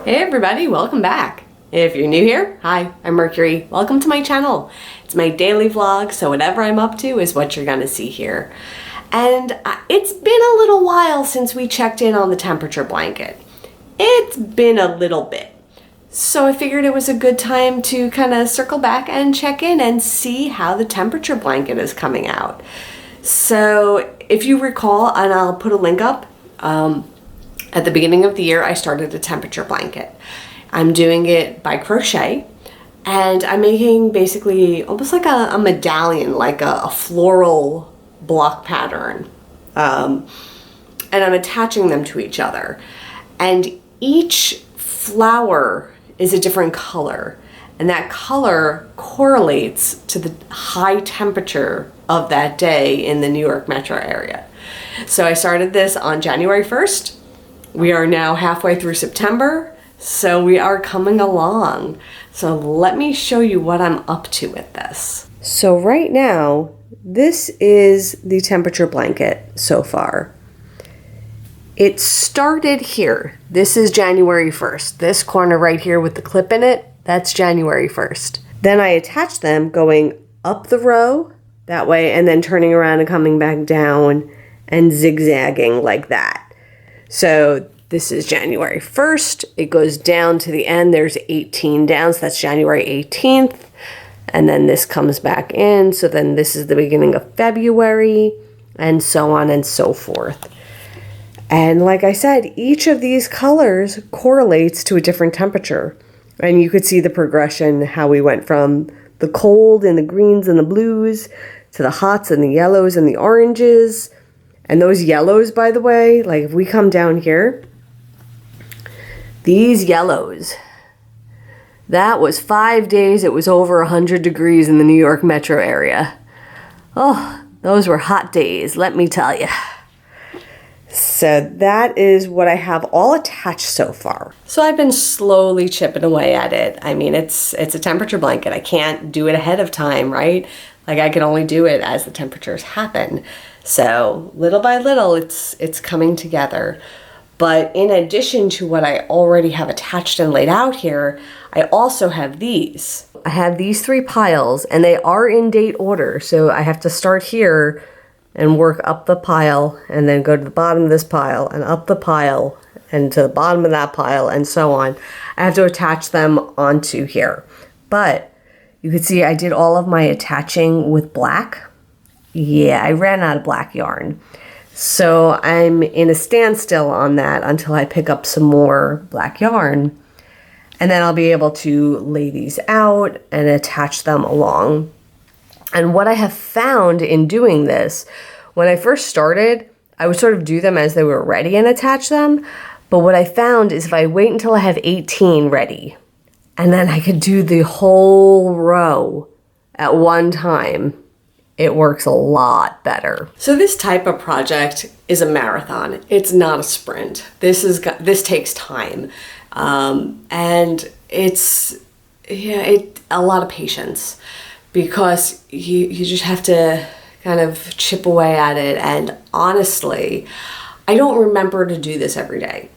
Hey everybody, welcome back. If you're new here, hi, I'm Mercury. Welcome to my channel. It's my daily vlog, so whatever I'm up to is what you're gonna see here. And it's been a little while since we checked in on the temperature blanket. It's been a little bit. So I figured it was a good time to kind of circle back and check in and see how the temperature blanket is coming out. So if you recall, and I'll put a link up, at the beginning of the year, I started a temperature blanket. I'm doing it by crochet, and I'm making basically almost like a medallion, like a floral block pattern. And I'm attaching them to each other. And each flower is a different color, and that color correlates to the high temperature of that day in the New York metro area. So I started this on January 1st. We are now halfway through September, so we are coming along. So let me show you what I'm up to with this. So right now, this is the temperature blanket so far. It started here. This is January 1st. This corner right here with the clip in it, that's January 1st. Then I attached them going up the row that way and then turning around and coming back down and zigzagging like that. So this is January 1st. It goes down to the end. There's 18 down, so that's January 18th. And then this comes back in. So then this is the beginning of February, and so on and so forth. And like I said, each of these colors correlates to a different temperature. And you could see the progression, how we went from the cold and the greens and the blues to the hots and the yellows and the oranges. And those yellows, by the way, like if we come down here, these yellows, that was 5 days. It was over 100 degrees in the New York metro area. Oh, those were hot days, let me tell you. So that is what I have all attached so far. So I've been slowly chipping away at it. I mean, it's a temperature blanket. I can't do it ahead of time, right? Like I can only do it as the temperatures happen. So little by little, it's coming together. But in addition to what I already have attached and laid out here, I also have these. I have these 3 piles, and they are in date order. So I have to start here and work up the pile, and then go to the bottom of this pile, and up the pile, and to the bottom of that pile, and so on. I have to attach them onto here. But you can see I did all of my attaching with black. Yeah, I ran out of black yarn. So I'm in a standstill on that until I pick up some more black yarn. And then I'll be able to lay these out and attach them along. And what I have found in doing this, when I first started, I would sort of do them as they were ready and attach them. But what I found is if I wait until I have 18 ready, and then I could do the whole row at one time, it works a lot better. So this type of project is a marathon. It's not a sprint. This takes time. And it's a lot of patience, because you just have to kind of chip away at it. And honestly, I don't remember to do this every day.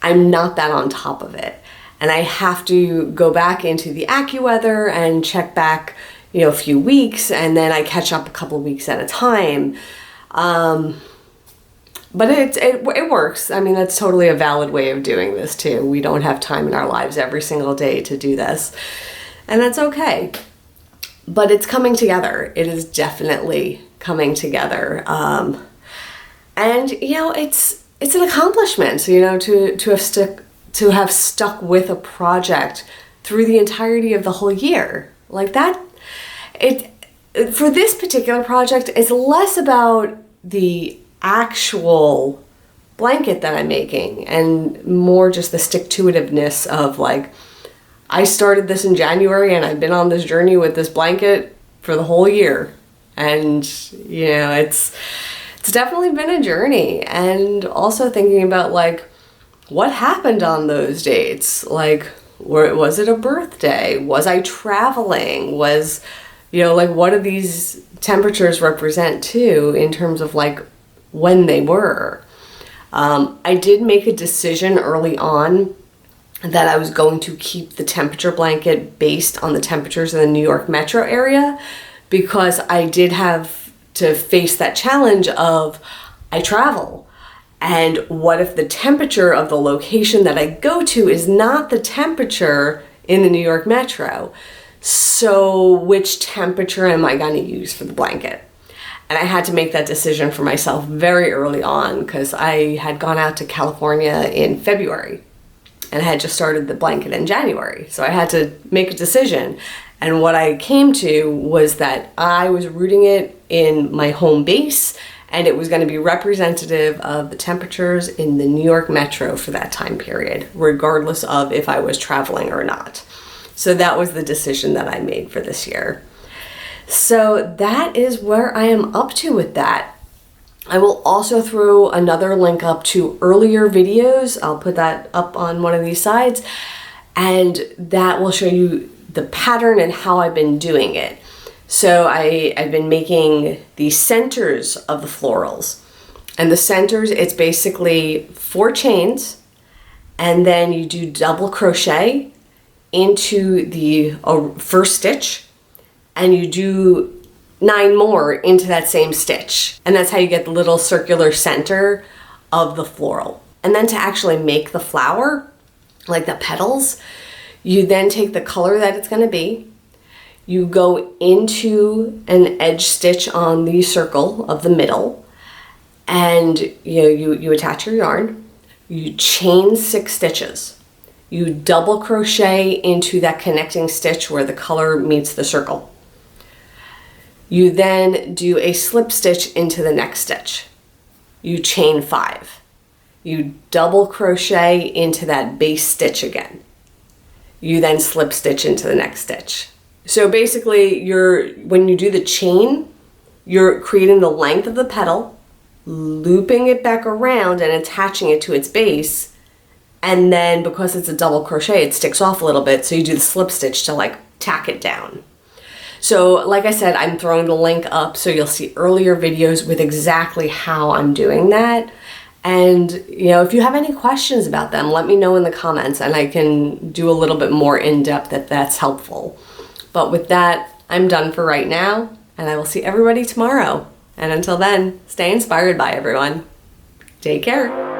I'm not that on top of it. And I have to go back into the AccuWeather and check back, a few weeks, and then I catch up a couple of weeks at a time. But it works. I mean, that's totally a valid way of doing this too. We don't have time in our lives every single day to do this, and that's okay. But it's coming together. It is definitely coming together. And it's an accomplishment, to have stuck with a project through the entirety of the whole year. Like that, for this particular project, it's less about the actual blanket that I'm making and more just the stick-to-itiveness of like, I started this in January and I've been on this journey with this blanket for the whole year. And, it's definitely been a journey. And also thinking about like, what happened on those dates? Like, was it a birthday? Was I traveling? What do these temperatures represent too, in terms of like when they were? I did make a decision early on that I was going to keep the temperature blanket based on the temperatures in the New York metro area, because I did have to face that challenge of I travel. And what if the temperature of the location that I go to is not the temperature in the New York metro? So which temperature am I going to use for the blanket? And I had to make that decision for myself very early on, because I had gone out to California in February and I had just started the blanket in January. So I had to make a decision. And what I came to was that I was rooting it in my home base, and it was going to be representative of the temperatures in the New York metro for that time period, regardless of if I was traveling or not. So that was the decision that I made for this year. So that is where I am up to with that. I will also throw another link up to earlier videos. I'll put that up on one of these sides, and that will show you the pattern and how I've been doing it. So I've been making the centers of the florals. And the centers, it's basically 4 chains, and then you do double crochet into the first stitch, and you do 9 more into that same stitch. And that's how you get the little circular center of the floral. And then to actually make the flower, like the petals, you then take the color that it's going to be, you go into an edge stitch on the circle of the middle, and you attach your yarn, you chain 6 stitches, you double crochet into that connecting stitch where the color meets the circle. You then do a slip stitch into the next stitch. You chain 5. You double crochet into that base stitch again. You then slip stitch into the next stitch. So basically, when you do the chain, you're creating the length of the petal, looping it back around and attaching it to its base. And then because it's a double crochet, it sticks off a little bit. So you do the slip stitch to like tack it down. So like I said, I'm throwing the link up so you'll see earlier videos with exactly how I'm doing that. And if you have any questions about them, let me know in the comments and I can do a little bit more in depth if that's helpful. But with that, I'm done for right now, and I will see everybody tomorrow. And until then, stay inspired by everyone. Take care.